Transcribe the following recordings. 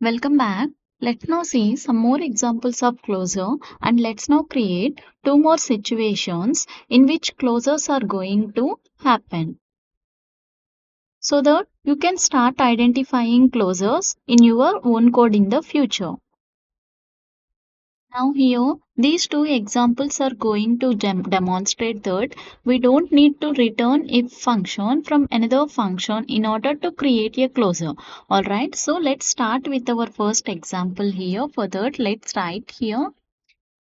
Welcome back. Let's now see some more examples of closure and let's now create two more situations in which closures are going to happen so that you can start identifying closures in your own code in the future. Now here, these two examples are going to demonstrate that we don't need to return if function from another function in order to create a closure. Alright, so let's start with our first example here. For that, let's write here,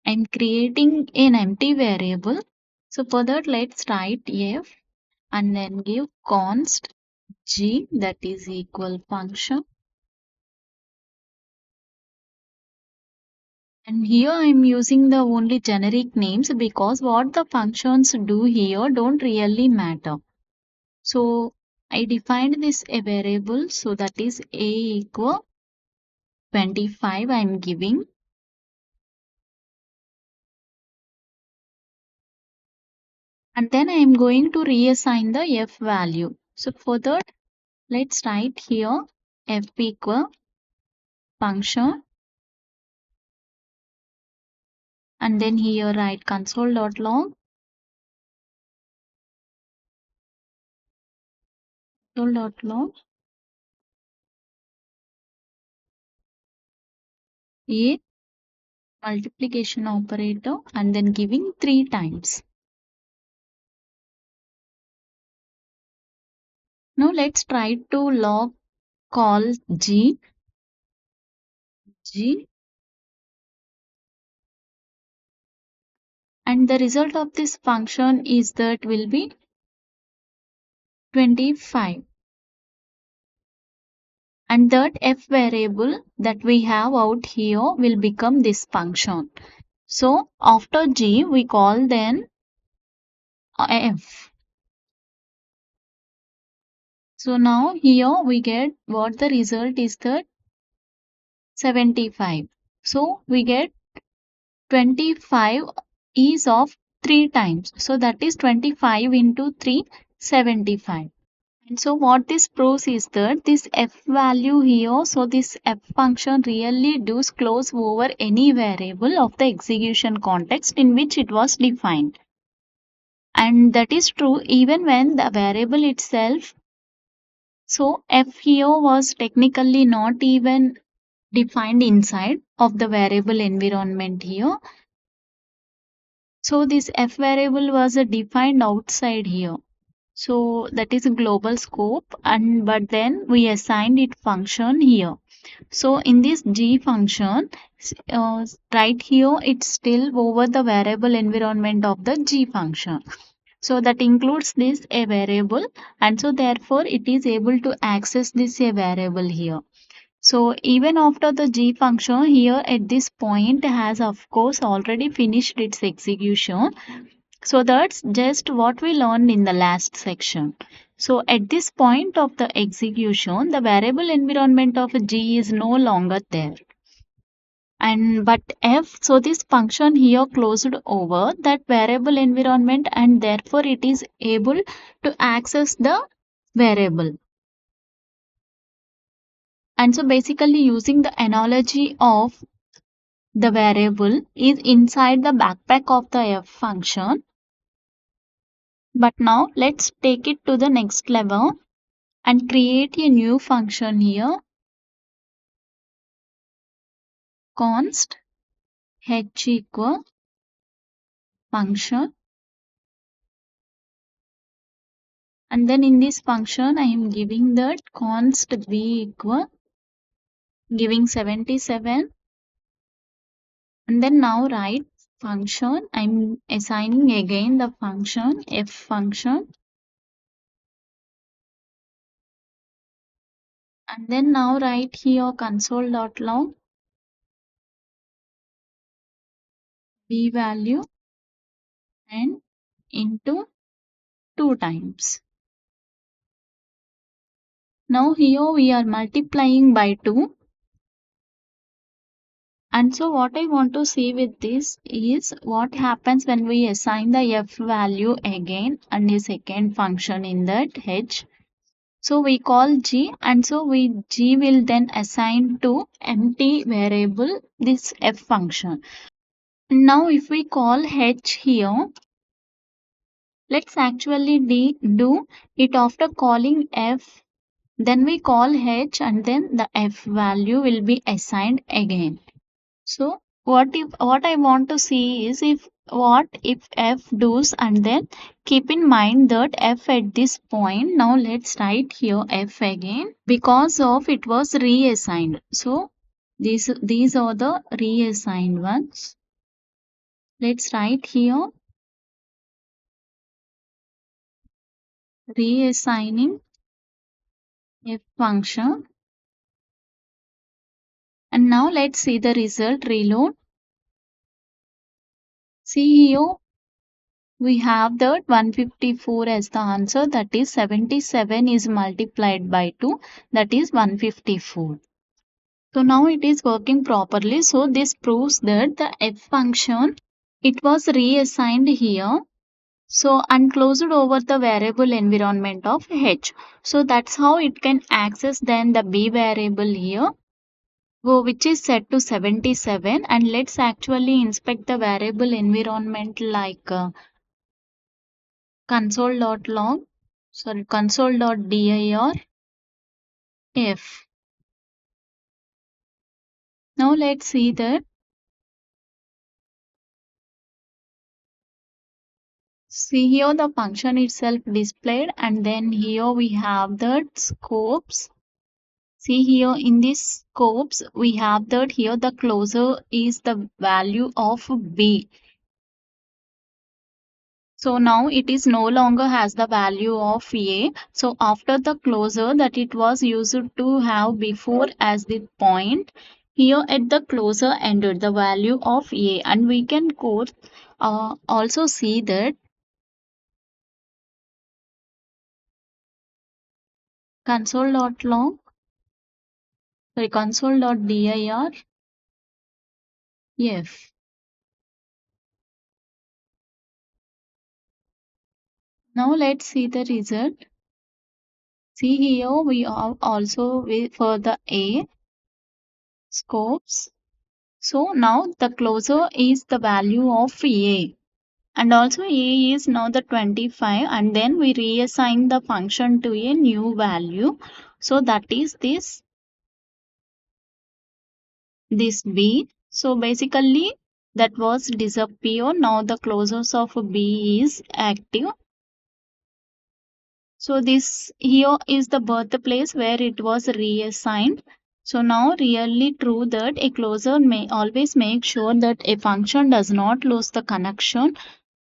I'm creating an empty variable. So for that, let's write f and then give const g, that is equal function. And here I'm using the only generic names because what the functions do here don't really matter. So I defined this a variable, so that is a equal 25 I'm giving. And then I am going to reassign the f value. So for that, let's write here f equal function. And then here write console.log a multiplication operator and then giving 3 times. Now let's try to log call g and the result of this function is that will be 25 and that f variable that we have out here will become this function. So after g we call then f. So now here we get what the result is that 75. So we get 25 is of 3 times. So that is 25 into 3, 75. And so what this proves is that this f value here, so this f function really does close over any variable of the execution context in which it was defined. And that is true even when the variable itself, so f here was technically not even defined inside of the variable environment here. So this f variable was defined outside here. So that is a global scope and but then we assigned it function here. So in this g function, right here it's still over the variable environment of the g function. So that includes this a variable and so therefore it is able to access this a variable here. So even after the g function here at this point has of course already finished its execution. So that's just what we learned in the last section. So at this point of the execution, the variable environment of g is no longer there. And but f, so this function here closed over that variable environment and therefore it is able to access the variable. And so basically using the analogy of the variable is inside the backpack of the f function. But now let's take it to the next level and create a new function here, const h equal function. And then in this function I am giving that const b equal giving 77. And then now write function, I'm assigning again the function f function. And then now write here console.log b value and into 2 times. Now here we are multiplying by 2. And so what I want to see with this is what happens when we assign the f value again and a second function in that h. So we call G, and so G will then assign to empty variable this F function. Now if we call H here, let's actually do it after calling F, then we call H, and then the F value will be assigned again. So what I want to see is if F does, and then keep in mind that F at this point, now let's write here F again because of it was reassigned. So these are the reassigned ones. Let's write here reassigning F function. And now let's see the result reload. See here we have that 154 as the answer, that is 77 is multiplied by 2, that is 154. So now it is working properly. So this proves that the F function, it was reassigned here. So and closed over the variable environment of H. So that's how it can access then the B variable here, which is set to 77. And let's actually inspect the variable environment like console.dir f. Now let's see that. See here the function itself displayed, and then here we have the scopes. See here in this scopes we have that here the closer is the value of B. So now it is no longer has the value of A. So after the closure that it was used to have before as the point, here at the closure ended the value of A, and we can also see that console.log, sorry, console.dir f. Now let's see the result. See here we have also for the A scopes. So now the closure is the value of A. And also A is now the 25, and then we reassign the function to a new value. So that is this B. So basically that was disappear. Now the closures of B is active. So this here is the birthplace where it was reassigned. So now really true that a closer may always make sure that a function does not lose the connection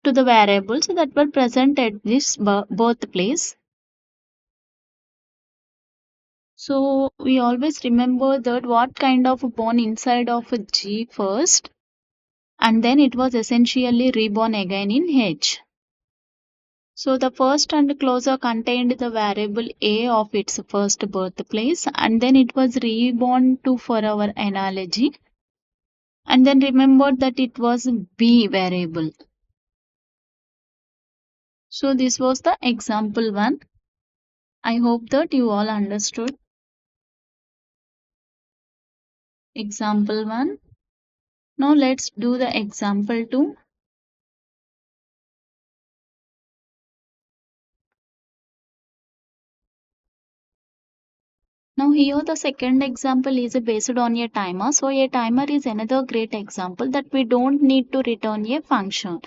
to the variables that were present at this birthplace. So we always remember that what kind of born inside of a G first, and then it was essentially reborn again in H. So the first and closer contained the variable A of its first birthplace, and then it was reborn to for our analogy. And then remember that it was B variable. So this was the example one. I hope that you all understood. Example 1. Now let's do the example 2. Now here the second example is based on a timer. So a timer is another great example that we don't need to return a function.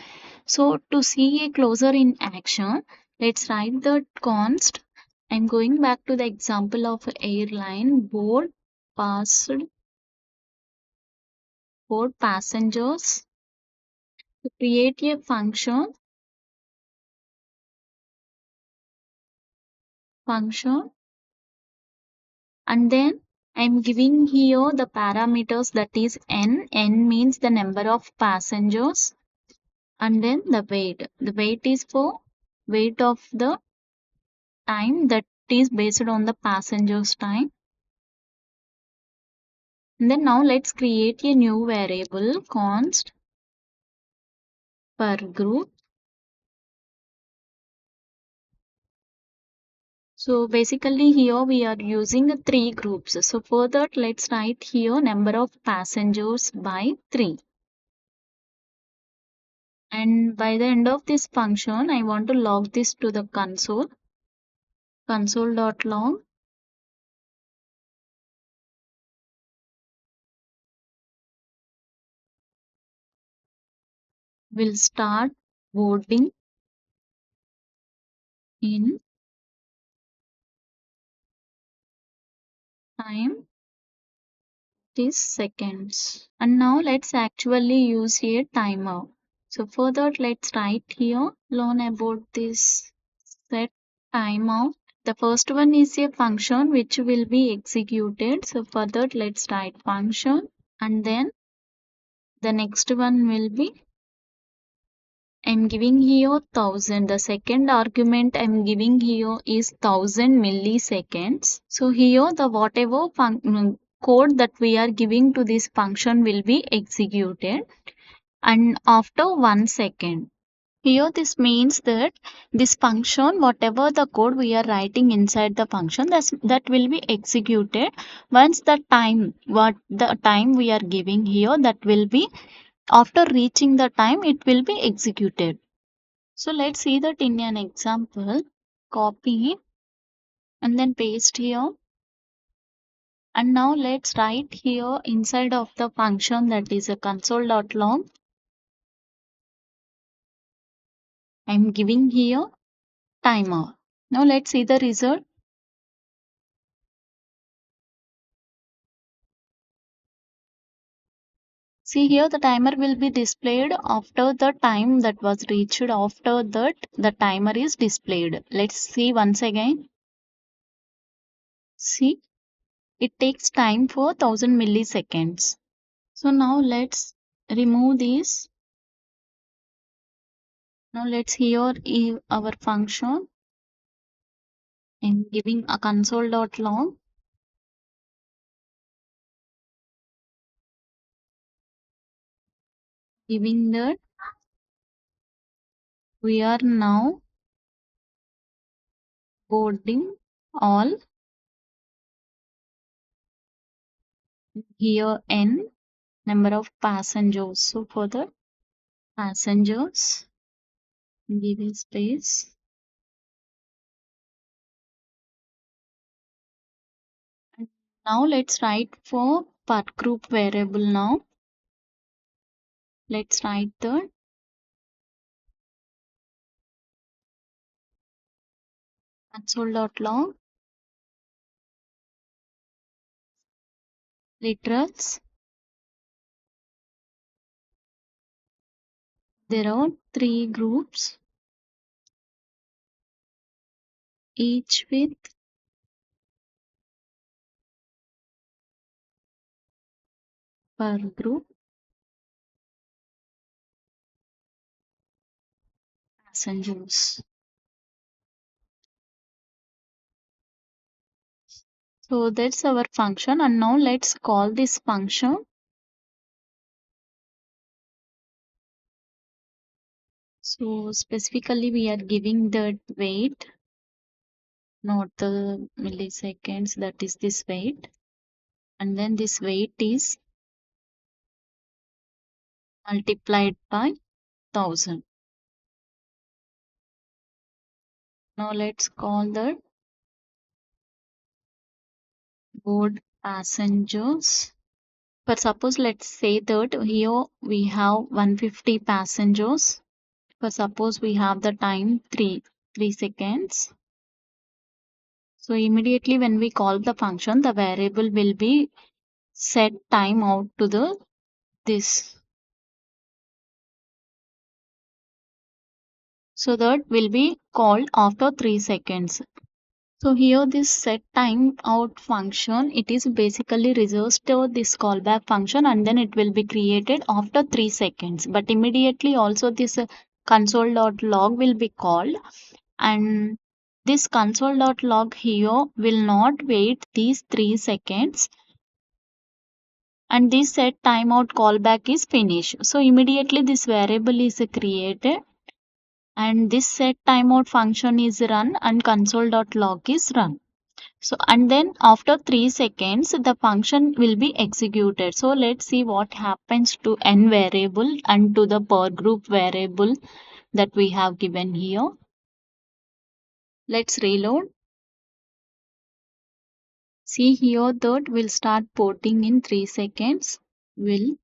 So to see a closer in action, let's write the const. I'm going back to the example of airline board passengers. To create a function and then I'm giving here the parameters, that is n. N means the number of passengers, and then the weight. The weight is for weight of the time, that is based on the passengers time. And then now let's create a new variable const per group. So basically here we are using three groups. So for that, let's write here number of passengers by 3. And by the end of this function, I want to log this to the console. Console.log will start boarding in time is seconds. And now let's actually use a timer. So for that, let's write here learn about this set timeout. The first one is a function which will be executed. So for that, let's write function, and then the next one will be I'm giving here 1000. The second argument I'm giving here is 1000 milliseconds. So here the whatever code that we are giving to this function will be executed and after 1 second. Here this means that this function, whatever the code we are writing inside the function, that will be executed once the time, what the time we are giving here, that will be after reaching the time it will be executed. So let's see that in an example. Copy and then paste here. And now let's write here inside of the function that is a console.log. I'm giving here timer. Now let's see the result. See here the timer will be displayed after the time that was reached. After that the timer is displayed. Let's see once again. See, it takes time for 1000 milliseconds. So now let's remove this. Now let's here our function in giving a console.log. Giving that we are now boarding all here n number of passengers. So for the passengers, give a space. And now let's write for part group variable now. Let's write the console.log literals. There are three groups, each with per group passengers. So that's our function, and now let's call this function. So specifically we are giving the weight, not the milliseconds, that is this weight. And then this weight is multiplied by 1000. Now let's call the board passengers. But suppose let's say that here we have 150 passengers. But suppose we have the time 3 seconds. So immediately when we call the function, the variable will be set time out to the this. So that will be called after 3 seconds. So here this set time out function, it is basically reserves to this callback function and then it will be created after 3 seconds. But immediately also this console.log will be called, and this console.log here will not wait these 3 seconds, and this set timeout callback is finished. So immediately this variable is created and this set timeout function is run and console.log is run. So and then after 3 seconds the function will be executed. So let's see what happens to n variable and to the per group variable that we have given here. Let's reload. See here that will start porting in 3 seconds. Will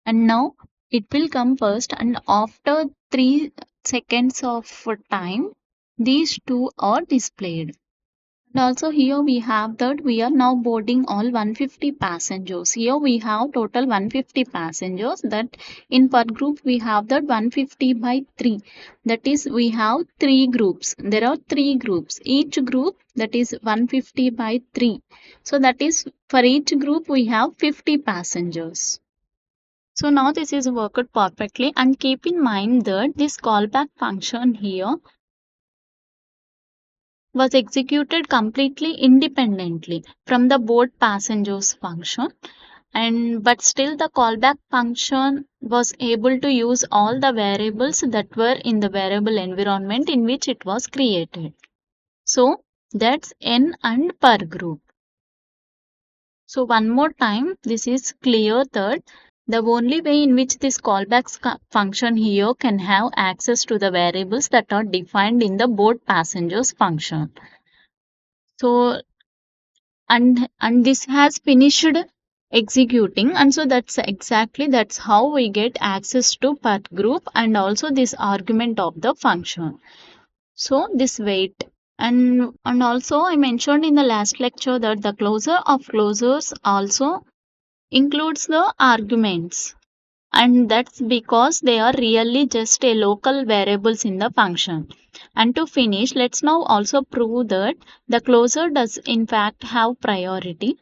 and now it will come first, and after 3 seconds of time these two are displayed. And also here we have that we are now boarding all 150 passengers. Here we have total 150 passengers, that in per group we have that 150 by 3. That is we have 3 groups. There are 3 groups. Each group that is 150 by 3. So that is for each group we have 50 passengers. So now this is worked perfectly, and keep in mind that this callback function here was executed completely independently from the board passengers function, and but still the callback function was able to use all the variables that were in the variable environment in which it was created. So that's n and per group. So one more time, this is clear that the only way in which this callback function here can have access to the variables that are defined in the board passengers function. So and this has finished executing, and so that's how we get access to path group and also this argument of the function. So this wait, and also I mentioned in the last lecture that the closure of closures also includes the arguments, and that's because they are really just a local variables in the function. And to finish, let's now also prove that the closure does in fact have priority.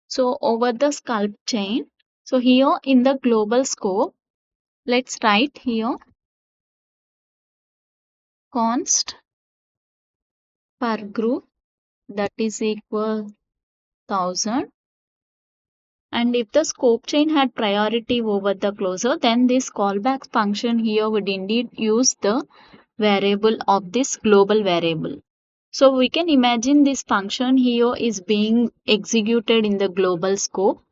So over the sculpt chain, so here in the global scope, let's write here const per group that is equal 1000. And if the scope chain had priority over the closure, then this callback function here would indeed use the variable of this global variable. So we can imagine this function here is being executed in the global scope.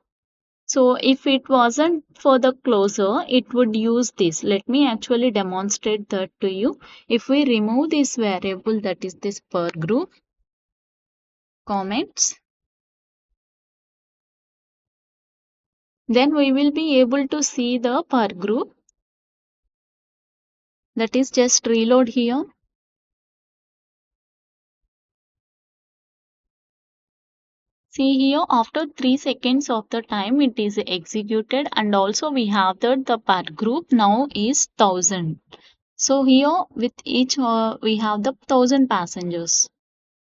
So if it wasn't for the closure, it would use this. Let me actually demonstrate that to you. If we remove this variable, that is this per group comments, then we will be able to see the per group. That is just reload here. See here after 3 seconds of the time it is executed, and also we have that the per group now is 1000. So here with each we have the 1000 passengers.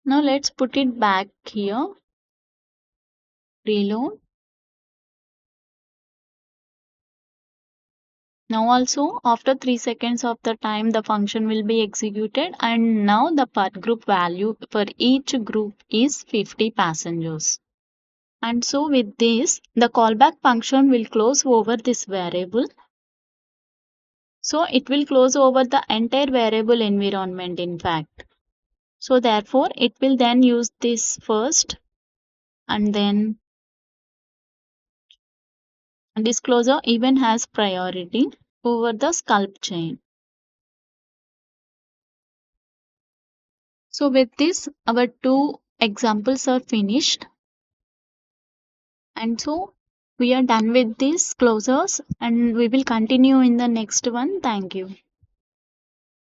Now let's put it back here, reload. Now also after 3 seconds of the time the function will be executed, and now the per group value for each group is 50 passengers. And so with this the callback function will close over this variable. So it will close over the entire variable environment in fact. So therefore it will then use this first, and then disclosure even has priority over the sculpt chain. So with this our two examples are finished, and so we are done with these closures, and we will continue in the next one. Thank you.